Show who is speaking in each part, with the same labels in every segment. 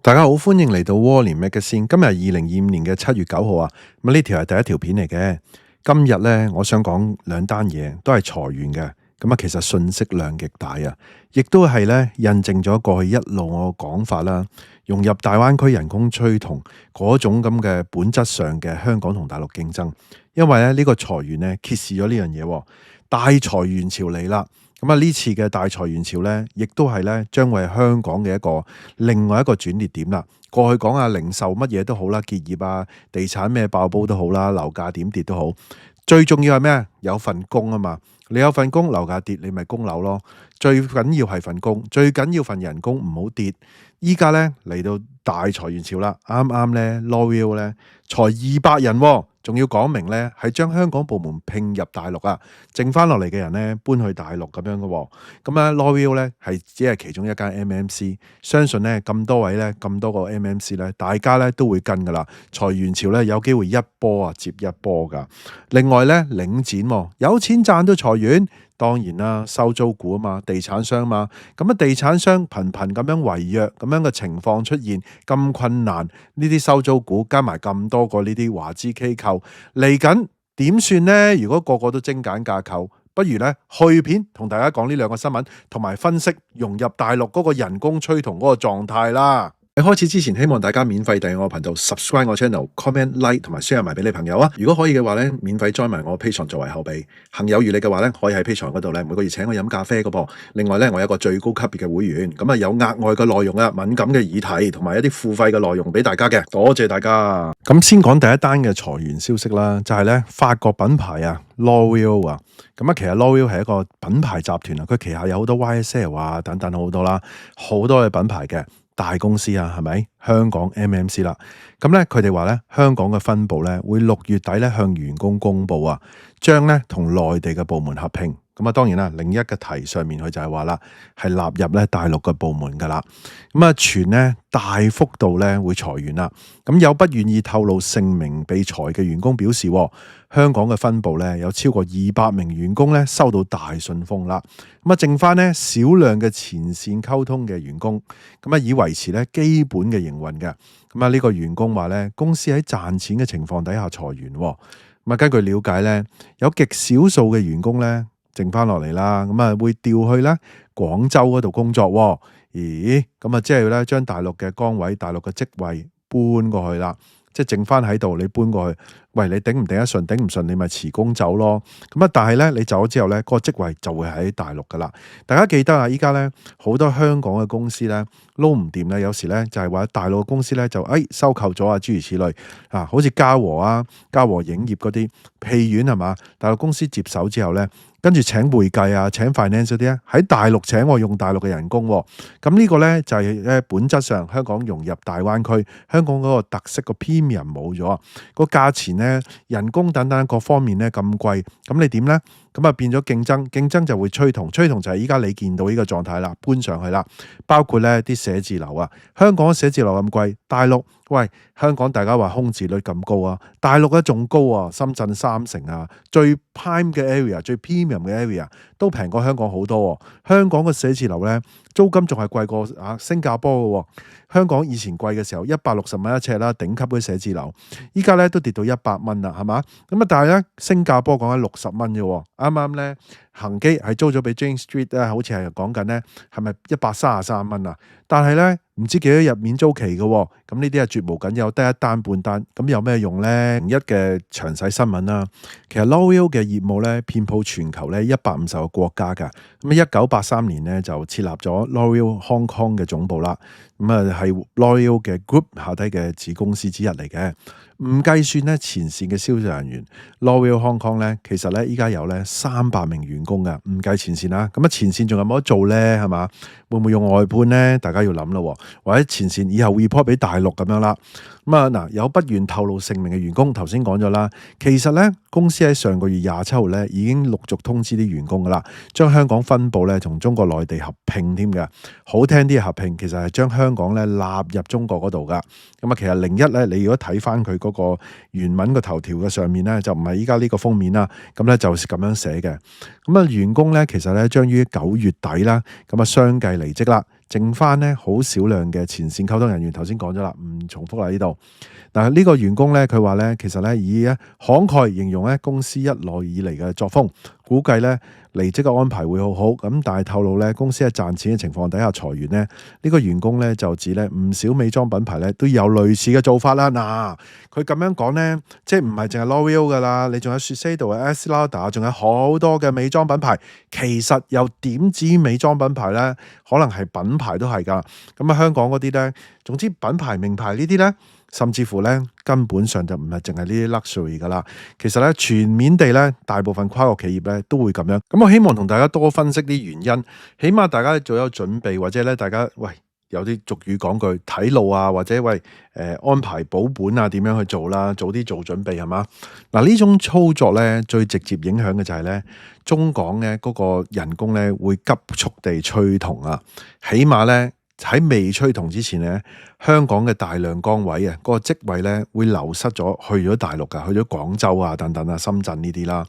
Speaker 1: 大家好，歡迎嚟到窩聯 Magazine。今日係2025年嘅7月9號啊。咁呢條係第一條片嚟嘅。今日呢，我想講兩單嘢，都係裁員嘅。咁啊，其實信息量極大啊，亦都係咧印證咗過去一路我講法啦。融入大灣區人工趨同嗰種咁嘅本質上嘅香港同大陸競爭，因為咧呢個裁員咧揭示咗呢樣嘢，大裁員潮嚟啦。咁啊，呢次嘅大裁員潮咧，亦都係咧將會係香港嘅另外一個轉捩點啦。過去講下零售乜嘢都好啦，結業啊、地產咩爆煲都好啦，樓價點跌都好，最重要係咩？有份工啊嘛。你有份工，樓價跌，你咪供樓咯。最緊要係份工，最緊要份人工唔好跌。依家咧嚟到大裁員潮啦，啱啱咧 L'Oreal 咧裁200人喎。仲要講明咧，係將香港部門併入大陸啊，剩翻落嚟嘅人咧搬去大陸咁樣嘅喎。咁啊，L'Oreal 咧係只係其中一間 MMC， 相信咧咁多位咧咁多個 MMC 咧，大家咧都會跟噶啦。裁員潮咧有機會一波啊接一波噶。另外咧領展有錢賺都裁員。當然啦，收租股啊嘛，地產商嘛，咁啊地產商頻頻咁樣違約咁樣嘅情況出現，咁困難，呢啲收租股加埋咁多個呢啲華資機構嚟緊點算呢？如果個個都精簡架構，不如咧去片同大家講呢兩個新聞，同埋分析融入大陸嗰個人工趨同嗰個狀態啦。喺開始之前，希望大家免費訂閱我頻道 ，subscribe 我 channel，comment like 同埋 share 埋俾你朋友啊！如果可以嘅話咧，免費 join 埋我 Patreon 作為後備。行有餘力嘅話咧，可以喺 Patreon 嗰度咧每個月請我飲咖啡嘅噃。另外咧，我有一個最高級別嘅會員，咁啊有額外嘅內容啊，敏感嘅議題同埋一啲付費嘅內容俾大家嘅。多謝大家。咁先講第一單嘅裁員消息啦，就係咧法國品牌啊 L'Oreal 啊，咁啊其實 L'Oreal 係一個品牌集團啊，佢旗下有好多 YSL 啊等等好多啦，好多嘅品牌嘅。大公司啊，係咪？香港 MMC 啦，咁咧佢哋話咧，香港嘅分部咧會6月底咧向員工公佈啊，將咧同內地嘅部門合併。咁啊，當然啦，另一個題上面佢就係話啦，係納入咧大陸嘅部門噶啦。咁啊，傳咧大幅度咧會裁員啦。咁有不願意透露姓名被裁嘅員工表示，香港嘅分部咧有超過200名員工咧收到大信封啦。咁啊，剩翻咧少量嘅前線溝通嘅員工，咁啊以維持咧基本嘅營運嘅。咁啊，呢個員工話咧，公司喺賺錢嘅情況底下裁員。咁啊，根據了解咧，有極少數嘅員工咧。剩翻落嚟啦，咁啊會調去咧廣州嗰度工作喎。咦，咁啊即係咧將大陸嘅崗位、大陸嘅職位搬過去啦，即係剩翻喺度，你搬過去，喂，你頂唔頂得順？頂唔順你咪辭工走咯。咁啊，但係咧你走咗之後咧，個職位就會喺大陸噶啦。大家記得啊，依家咧好多香港嘅公司咧撈唔掂咧，有時咧就係話大陸嘅公司咧就收購咗啊，諸如此類啊，好似嘉禾啊、嘉禾影業嗰啲戲院係嘛，大陸公司接手之後咧。跟住請會計啊，請 finance 嗰啲咧，喺大陸請我用大陸嘅人工喎。咁呢個咧就係咧本質上香港融入大灣區，香港嗰個特色個 premium 冇咗，個價錢咧、人工等等各方面咧咁貴，咁你點咧？咁啊變咗競爭，競爭就會趨同就係依家你見到呢個狀態啦，搬上去啦。包括咧啲寫字樓啊，香港寫字樓咁貴，大陸喂香港大家話空置率咁高啊，大陸咧仲高啊，深圳3成啊，最 prime 嘅 area、最 premium 嘅 area 都平過香港好多喎。香港嘅寫字樓咧租金仲係貴過新加坡嘅喎。香港以前貴嘅時候160蚊一尺啦，頂級嘅寫字樓，依家咧都跌到100蚊啦，係嘛？咁啊，但係咧新加坡講緊60蚊啫喎，啱啱咧恒基係租咗俾 Jane Street 咧，好似係講緊咧係咪133蚊啊？但係咧唔知幾多日免租期嘅喎，咁呢啲係絕無僅有，得一單半單，咁有咩用咧？01嘅詳細新聞啦，其實 L'Oreal 嘅業務咧遍佈全球咧150個國家㗎，咁1983年咧就設立咗 L'Oreal Hong Kong 嘅總部啦，咁啊係 L'Oreal 嘅 Group 下低嘅子公司之一嚟嘅。唔計算咧前線嘅銷售人員 ，L'Oreal Hong Kong 咧，其實咧依家有咧300名員工噶，唔計前線啦。咁啊前線仲有冇得做咧？係嘛？會唔會用外判咧？大家要諗咯，或者前線以後 report 俾大陸咁樣啦。咁啊嗱，有不願透露姓名嘅員工，頭先講咗啦。其實咧，公司喺上個月27號咧已經陸續通知啲員工噶啦，將香港分部咧同中國內地合併添嘅。好聽啲嘅合併，其實係將香港咧納入中國嗰度噶。咁啊，其實01咧，你如果睇翻佢嗰個原文個頭條嘅上面咧，就唔係依家呢個封面啦。咁咧就是咁樣寫嘅。咁啊，員工咧其實咧將於9月底啦，咁啊相繼離職啦。剩翻咧好少量嘅前線溝通人員。頭先講咗啦，唔重複啦呢度。嗱，呢個員工咧，佢話咧，其實咧以慷慨形容咧公司一來以嚟嘅作風，估計咧離職嘅安排會好好。咁但係透露咧，公司喺賺錢嘅情況底下裁員咧，呢個員工咧就指咧唔少美妝品牌咧都有類似嘅做法啦。嗱，佢咁樣講咧，即係唔係淨係 L'Oreal 噶啦，你仲有 Shiseido 啊、Estée Lauder，仲有好多嘅美妝品牌。其實又點止美妝品牌咧，可能係品牌都係㗎。咁啊，香港嗰啲咧，總之品牌名牌呢啲咧。甚至乎咧，根本上就唔係淨係呢啲 luxury 噶啦。其實咧，全面地咧，大部分跨國企業咧都會咁樣。咁我希望同大家多分析啲原因，起碼大家做有準備，或者咧大家有啲俗語講句睇路啊，或者安排保本啊，點樣去做啦，早啲做準備係嘛？嗱，呢種操作咧，最直接影響嘅就係咧，中港咧嗰個人工咧會急速地趨同啊，起碼咧。喺未趨同之前咧，香港嘅大量崗位啊，嗰個職位咧會流失咗，去咗大陸噶，去咗廣州啊等等啊，深圳呢啲啦。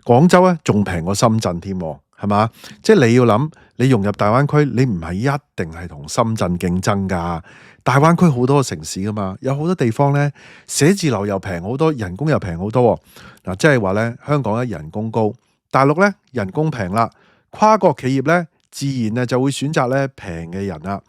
Speaker 1: 廣州咧仲平過深圳添，係嘛？即係你要諗，你融入大灣區，你唔係一定係同深圳競爭噶。大灣區好多個城市噶嘛，有好多地方咧，寫字樓又平好多，人工又平好多。嗱，即係話咧，香港咧人工高，大陸咧人工平啦，跨國企業咧。自然咧就會選擇咧平嘅人啦，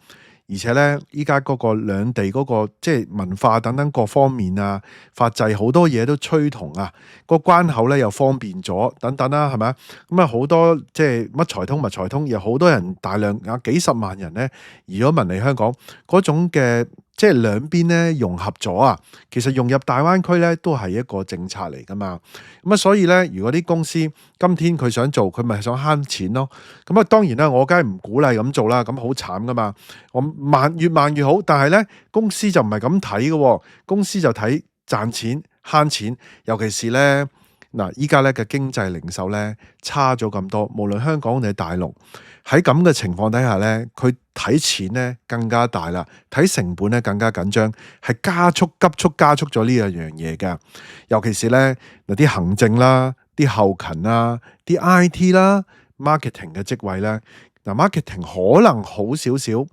Speaker 1: 而且咧依家嗰個兩地嗰個即係文化等等各方面啊，法制好多嘢都趨同啊，個關口咧又方便咗等等啦，係咪啊？咁啊好多即係乜財通物財通，有好多人大量幾十萬人咧移咗民嚟香港，嗰種嘅。即係兩邊咧融合咗啊，其實融入大灣區咧都係一個政策嚟噶嘛。咁啊，所以咧，如果啲公司今天佢想做，佢咪想慳錢咯。咁啊，當然啦，我梗係唔鼓勵咁做啦，咁好慘噶嘛。我越慢越好，但係咧公司就唔係咁睇嘅，公司就睇賺錢慳錢，尤其是咧。嗱，依家咧嘅經濟零售咧差咗咁多，無論香港定係大陸，喺咁嘅情況底下咧，佢睇錢咧更加大啦，睇成本咧更加緊張，係急速加速咗呢樣嘢嘅。尤其是咧嗱啲行政啦、啲後勤啦、啲 IT 啦、marketing 嘅職位咧。嗱 marketing 可能好少少，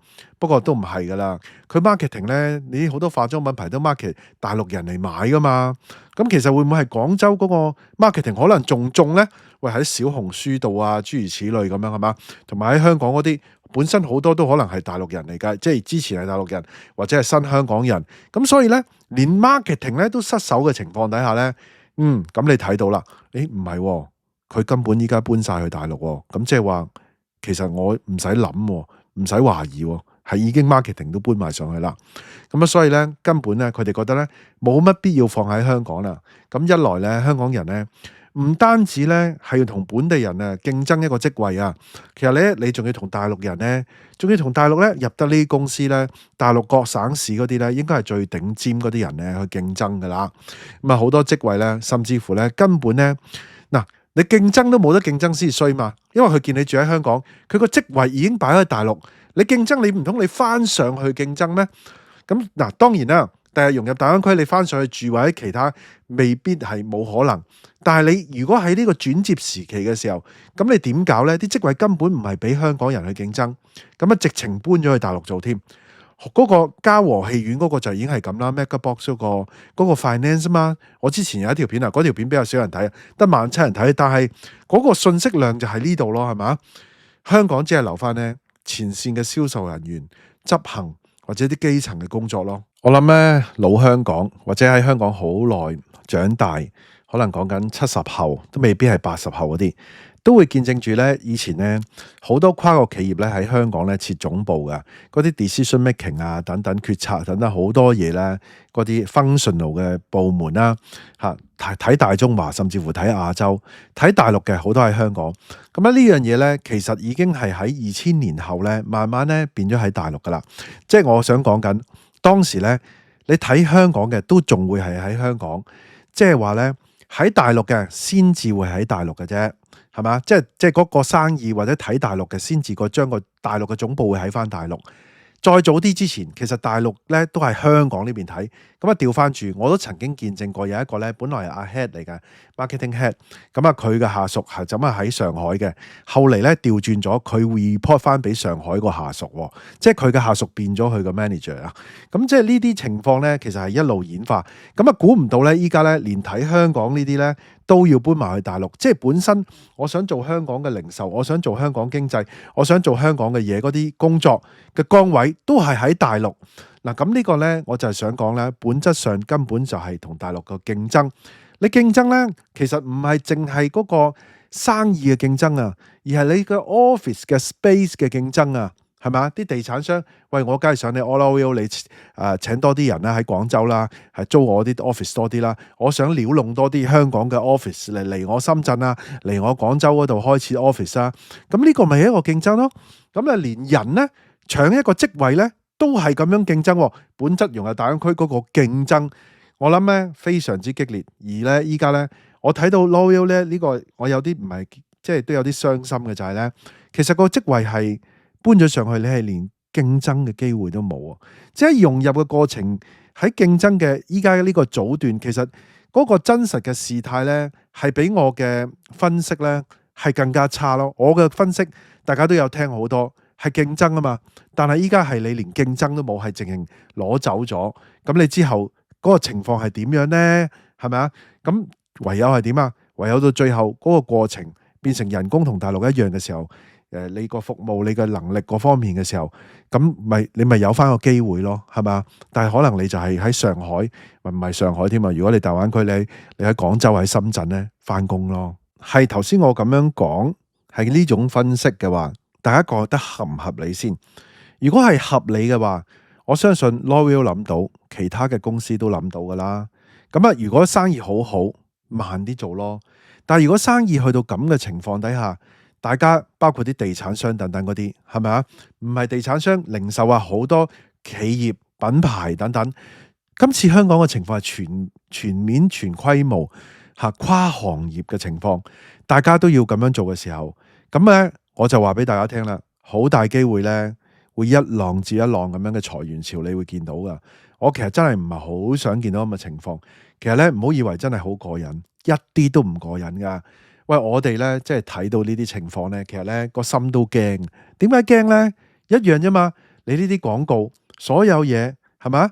Speaker 1: 不過都唔係噶啦。佢 marketing 咧，你好多化妝品牌都 market 大陸人嚟買噶嘛。咁其實會唔會係廣州嗰個 marketing 可能仲重咧？喺小紅書度啊，諸如此類咁樣係嘛？同埋喺香港嗰啲本身好多都可能係大陸人嚟㗎，即係之前係大陸人或者係新香港人。咁所以咧，連 marketing 咧都失手嘅情況底下咧，咁你睇到啦，唔係，佢根本依家搬晒去大陸喎。咁即係話。其實我唔使諗，唔使懷疑，係已經 marketing 都搬埋上去啦。咁啊，所以咧根本咧，佢哋覺得咧冇乜必要放喺香港啦。咁一來咧，香港人咧唔單止咧係要同本地人啊競爭一個職位啊，其實咧你仲要同大陸人咧，仲要同大陸咧入得呢啲公司咧，大陸各省市嗰啲咧，應該係最頂尖嗰啲人咧去競爭噶啦。咁啊，好多職位咧，甚至乎咧根本咧嗱。你競爭都冇得競爭先衰嘛，因為佢見你住喺香港，佢個職位已經擺喺大陸，你競爭你唔通你翻上去競爭咩？咁嗱，當然啦，第日融入大灣區，你翻上去住或者其他未必係冇可能，但係你如果喺呢個轉接時期嘅時候，咁你點搞呢？啲職位根本唔係俾香港人去競爭，咁啊直情搬咗去大陸做添。嗰個嘉禾戲院嗰個就已經係咁啦 ，MegaBox 嗰個 finance 嘛。我之前有一條片啊，嗰條片比較少人睇，得17,000人睇，但係嗰個信息量就喺呢度咯，係嘛？香港只係留翻咧前線嘅銷售人員、執行或者啲基層嘅工作咯。我諗咧老香港或者喺香港好耐長大，可能講緊70後都未必係80後嗰啲。都會見證住咧，以前咧好多跨國企業咧喺香港咧設總部嘅，嗰啲 decision making 啊等等決策等等好多嘢咧，嗰啲 functional 嘅部門啦睇大中華甚至乎睇亞洲睇大陸嘅好多喺香港。咁呢樣嘢咧，其實已經係喺2000年後咧慢慢咧變咗喺大陸噶啦。即係我想講緊當時咧，你睇香港嘅都仲會係喺香港，即係話咧喺大陸嘅先至會喺大陸嘅啫。係嘛？即係嗰個生意或者睇大陸嘅先至將個大陸嘅總部會喺翻大陸，再早啲之前，其實大陸咧都係香港呢邊睇，咁啊調翻轉，我都曾經見證過有一個咧，本來係阿 head 嚟嘅 marketing head，咁啊佢嘅下屬係咁啊喺上海嘅，後嚟咧調轉咗，佢 report 翻俾上海個下屬，即係佢嘅下屬變咗佢個 manager 啊，咁即係呢啲情況咧，其實係一路演化，咁啊估唔到咧，依家咧連睇香港呢啲咧都要搬埋去大陸，即係本身我想做香港嘅零售，我想做香港經濟，我想做香港嘅嘢，嗰啲工作嘅崗位都係喺大陸。嗱，咁呢個呢，我就係想講咧，本質上根本就係同大陸嘅競爭。你競爭呢，其實唔係淨係嗰個生意嘅競爭啊，而係你個 office 嘅 space 嘅競爭啊，係咪？啲地產商，喂，我梗係想你 all 你請多啲人啦，喺廣州啦，係租我啲 office 多啲啦。我想撩弄多啲香港嘅 office 嚟我深圳啊，嚟我廣州嗰度開始 office 啊。咁呢個咪一個競爭咯。咁啊，連人呢，搶一個職位呢，都係咁樣競爭喎。本質融入大灣區嗰個競爭，我諗咧非常之激烈。而咧依家咧，我睇到 L'Oréal 咧呢個，我有啲唔係即係都有啲傷心嘅就係咧，其實個職位係搬咗上去，你係連競爭嘅機會都冇啊！即係融入嘅過程喺競爭嘅依家呢個組段，其實嗰個真實嘅事態咧係比我嘅分析咧係更加差咯。我嘅分析大家都有聽好多。係競爭啊嘛，但係依家係你連競爭都冇，係直情攞走咗。咁你之後嗰個情況係點樣呢？係咪啊？咁唯有係點啊？唯有到最後嗰個過程變成人工同大陸一樣嘅時候，你個服務、你嘅能力各方面嘅時候，咁你咪有翻個機會咯，係咪啊？但係可能你就係喺上海，唔係上海添啊。如果你大灣區，你喺廣州、喺深圳咧翻工咯。係頭先我咁樣講，係呢種分析嘅話。大家覺得合唔合理先？如果係合理嘅話，我相信 L'Oréal 諗到，其他嘅公司都諗到噶啦。咁啊，如果生意好好，慢啲做咯。但係如果生意去到咁嘅情況底下，大家包括啲地產商等等嗰啲，係咪啊？唔係地產商，零售啊，好多企業品牌等等。今次香港嘅情況係全面全規模跨行業嘅情況，大家都要咁樣做嘅時候，咁咧。我就話俾大家聽啦，好大機會咧，會一浪接一浪咁樣嘅裁員潮，你會見到噶。我其實真係唔係好想見到咁嘅情況。其實咧，唔好以為真係好過癮，一啲都唔過癮噶。喂，我哋咧即係睇到呢啲情況咧，其實咧個心都驚。點解驚咧？一樣啫嘛。你呢啲廣告，所有嘢係咪？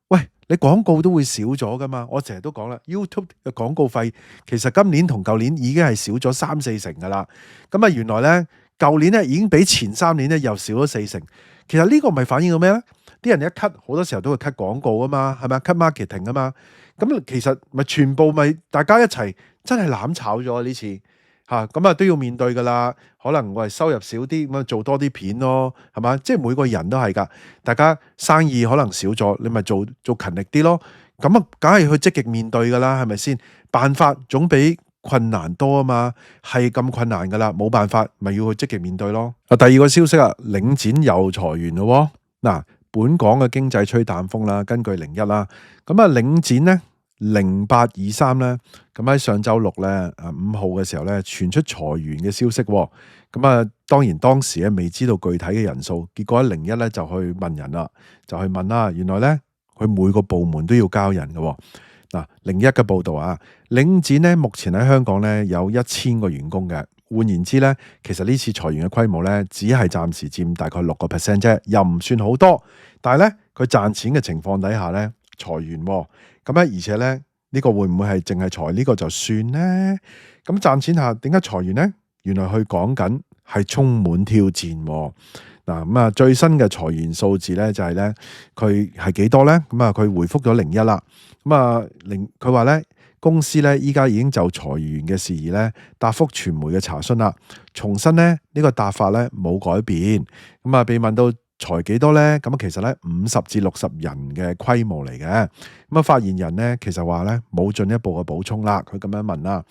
Speaker 1: 喂，你廣告都會少咗噶嘛。我成日都講啦 ，YouTube 嘅廣告費其實今年同舊年已經係少咗3-4成噶啦。咁啊，原來咧。舊年咧已經比前3年咧又少咗4成，其實呢個咪反映到咩咧？啲人一 cut 好多時候都會 cut 廣告啊嘛，係咪啊 cut marketing 啊嘛，咁其實咪全部咪大家一齊真係攬炒咗呢次嚇，咁啊都要面對噶啦。可能我係收入少啲，咁啊做多啲片咯，係嘛？即係每個人都係噶，大家生意可能少咗，你咪做勤力啲咯。咁啊，梗係去積極面對噶啦，係咪先？辦法總比困難多啊嘛，係咁困難噶啦，冇辦法，咪要去積極面對咯。第二個消息啊，領展又裁員咯。嗱，本港嘅經濟吹淡風啦，根據01啦，咁啊領展咧0823咧，咁喺上週六咧5號嘅時候咧傳出裁員嘅消息，咁啊當然當時咧未知道具體嘅人數，結果喺01咧就去問人啦，就去問啦，原來咧佢每個部門都要交人嘅。嗱，01嘅報道啊，領展咧目前喺香港咧有1000個員工嘅，換言之咧，其實呢次裁員嘅規模咧，只係暫時佔大概6% 啫，又唔算好多。但係咧，佢賺錢嘅情況底下咧裁員，咁咧而且咧呢個會唔會係淨係裁呢個就算咧？咁賺錢下點解裁員咧？原來佢講緊係充滿挑戰。嗱咁啊，最新嘅裁員數字咧就係咧，佢係幾多咧？咁啊，佢回覆咗01啦。咁啊，佢話咧，公司咧依家已經就裁員嘅事宜咧答覆傳媒嘅查詢啦。重申咧呢個答法咧冇改變。咁啊，被問到裁幾多咧？咁其實咧50至60人嘅規模嚟嘅。咁啊，發言人咧其實話咧冇進一步嘅補充啦。佢咁樣問啦。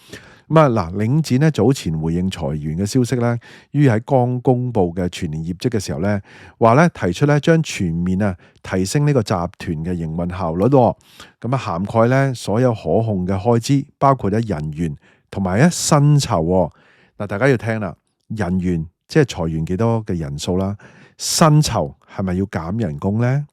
Speaker 1: 咁啊嗱，領展咧早前回應裁員嘅消息咧，於喺剛公布嘅全年業績嘅時候咧，話咧提出咧將全面提升呢個集團嘅營運效率，咁啊涵蓋咧所有可控嘅開支，包括咧人員同埋薪酬。嗱，大家要聽啦，人員即係裁員幾多嘅人數啦，薪酬係咪要減人工呢？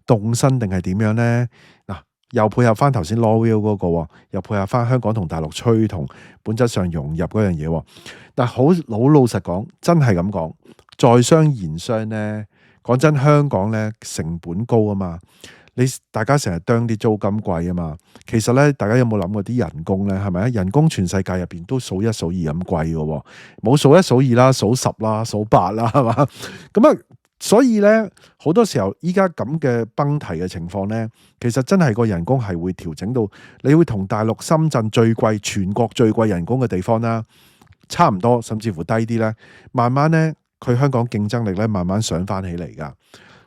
Speaker 1: 凍薪定係點樣呢？嗱，又配合翻頭先 L'Oreal 嗰個喎，又配合翻香港同大陸趨同本質上融入嗰樣嘢喎。但好老實講，真係咁講，在商言商呢。講真，香港咧成本高啊嘛，大家成日啄啲租金貴啊嘛。其實咧，大家有冇諗過啲人工咧？係咪啊？人工全世界入邊都數一數二咁貴嘅喎，冇數一數二啦，數十啦，數八啦，係嘛？咁啊，所以咧好多時候依家咁嘅崩堤嘅情況咧，其實真係個人工係會調整到，你會同大陸深圳最貴、全國最貴人工嘅地方啦，差唔多，甚至乎低啲咧，慢慢咧。佢香港競爭力咧慢慢上翻起嚟噶，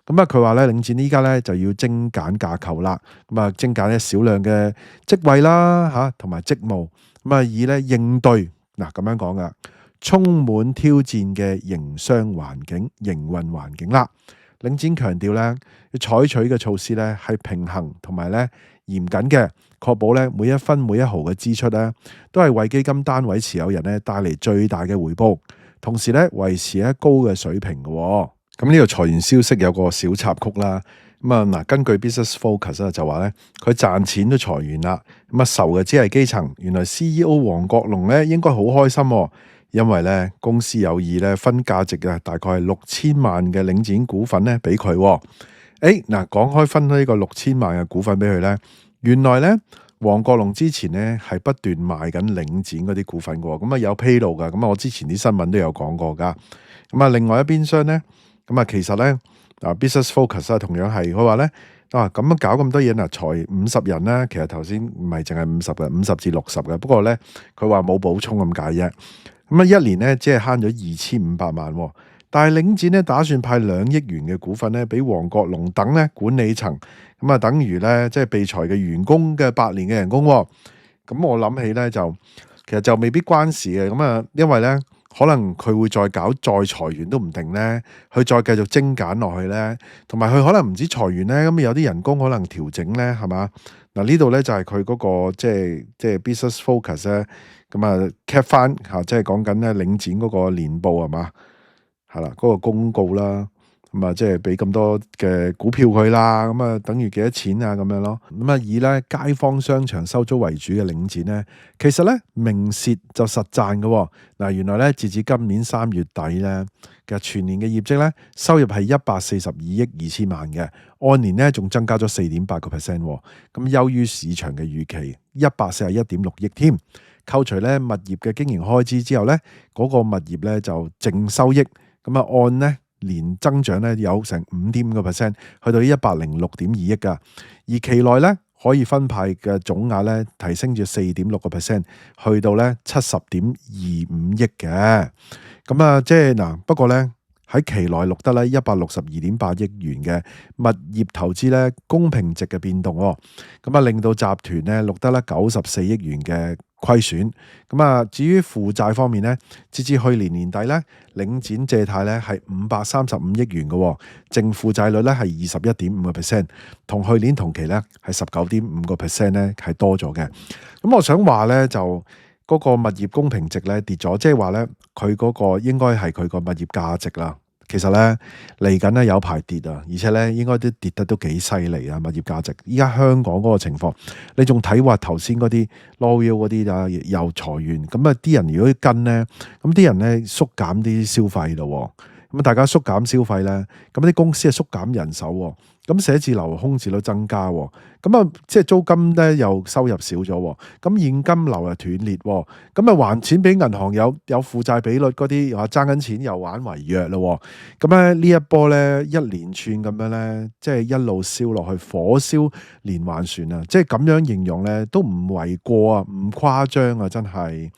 Speaker 1: 咁啊佢話咧領展依家咧就要精簡架構啦，咁啊精簡咧少量嘅職位啦嚇，同埋職務，咁啊以咧應對嗱咁樣講噶，充滿挑戰嘅營商環境、營運環境啦。領展強調咧要採取嘅措施咧係平衡同埋咧嚴謹嘅，確保咧每一分每一毫嘅支出咧都係為基金單位持有人咧帶嚟最大嘅回報。同時咧維持喺高嘅水平嘅。咁呢個裁員消息有個小插曲啦。咁啊嗱，根據 Business Focus 就話咧，佢賺錢都裁員啦。咁啊受嘅只係基層。原來 CEO 黃國龍咧應該好開心，因為咧公司有意咧分價值啊，大概係6000萬嘅領展股份咧俾佢。誒嗱，講開分呢個6000萬嘅股份俾佢咧，原來咧。黃國龍之前咧係不斷賣緊領展嗰啲股份嘅，咁啊有披露噶，咁啊我之前啲新聞都有講過噶。咁啊另外一邊廂咧，咁啊其實咧Business Focus 同樣係佢話咧咁樣搞咁多嘢嗱，裁50人啦，其實頭先唔係淨係50嘅，50至60嘅，不過咧佢話冇補充咁解啫。咁啊一年咧只係慳咗2500萬。但係領展咧打算派2億元嘅股份咧俾黃國龍等咧管理層，咁啊等於咧即係被裁嘅員工嘅8年嘅人工。咁我諗起咧其實就未必關事嘅。咁啊因為咧可能佢會再裁員都唔定咧，佢再繼續精簡落去咧，同埋佢可能唔止裁員咧，咁有啲人工可能調整咧，係嘛？嗱呢度咧就係佢嗰個即係 Business Focus 咧，咁啊 cap 翻嚇，即係講緊咧領展嗰個年報係嘛？係啦，嗰個公告啦，咁啊，即係俾咁多嘅股票佢啦，咁啊，等於幾多錢啊咁樣咯。咁啊，以咧街坊商場收租為主嘅領展咧，其實咧明蝕就實賺嘅。嗱，原來咧截至今年3月底咧嘅全年嘅業績咧，收入係142億2千萬嘅，按年咧仲增加咗4.8%，咁優於市場嘅預期，141.6億添。扣除咧物業嘅經營開支之後咧，嗰個物業咧就淨收益。咁啊，按咧年增長咧有成5.5%，去到106.2億噶，而期內咧可以分派嘅總額咧提升至4.6%，去到咧70.25億嘅。咁啊，即係嗱，不過咧喺期內錄得咧162.8億元嘅物業投資咧公平值嘅變動，咁啊令到集團咧錄得咧94億元嘅虧損。咁啊，至於負債方面咧，截至去年年底咧，領展借貸咧係535億元嘅，淨負債率咧係21.5%，同去年同期咧係19.5%咧係多咗嘅。咁我想話咧就嗰個物業公平值咧跌咗，即係話咧佢嗰個應該係佢個物業價值啦。其實咧嚟緊咧有排跌啊，而且咧應該都跌得都幾犀利啊！物業價值依家香港嗰個情況，你仲睇話頭先嗰啲 L'Oreal 嗰啲啊又裁員，咁啊啲人如果跟咧，咁啲人咧縮減啲消費咯，咁大家縮減消費咧，咁啲公司啊縮減人手，咁寫字樓空置率增加，咁啊即係租金咧又收入少咗，咁現金流又斷裂，咁啊還錢俾銀行有負債比率嗰啲話爭緊錢又玩違約咯，咁咧呢一波咧一連串咁樣咧，即係一路燒落去，火燒連環船啊！即係咁樣形容咧都唔為過啊，唔誇張啊，真係。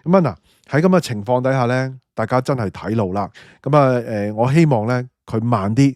Speaker 1: 咁啊嗱喺咁嘅情況底下咧，大家真係睇路啦。咁啊我希望咧佢慢啲，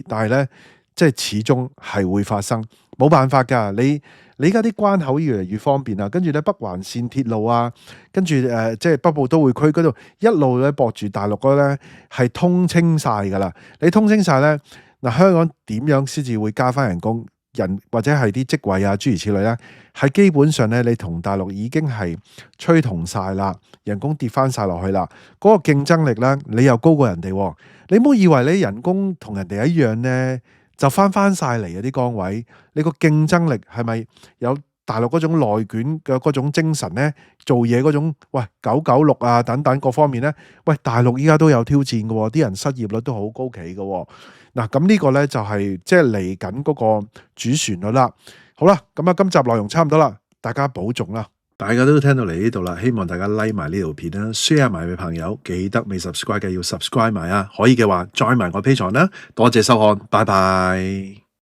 Speaker 1: 但係咧。即係始終係會發生，冇辦法㗎。你而家啲關口越嚟越方便啦，跟住咧北環線鐵路啊，跟住即係北部都會區嗰度一路咧駁住大陸嗰咧係通清晒㗎啦。你通清晒咧，嗱香港點樣先至會加翻人工？人或者係啲職位啊，諸如此類咧，係基本上咧，你同大陸已經係趨同晒啦，人工跌翻晒落去啦，嗰個競爭力咧，你又高過人哋喎。你唔好以為你人工同人哋一樣咧，就翻晒嚟啊啲崗位，你個競爭力係咪有大陸嗰種內卷嘅嗰種精神咧？做嘢嗰種喂996啊等等各方面咧，喂大陸依家都有挑戰嘅喎，啲人失業率都好高企嘅喎。嗱，咁呢個咧就係即係嚟緊嗰個主旋律啦。好啦，咁啊今集內容差唔多啦，大家保重啦。大家都聽到嚟呢度啦，希望大家 like 埋呢條片啦 ，share 埋俾朋友，記得未 subscribe 嘅要 subscribe 埋啊，可以嘅話 join 埋我 Patreon啦。多謝收看，拜拜。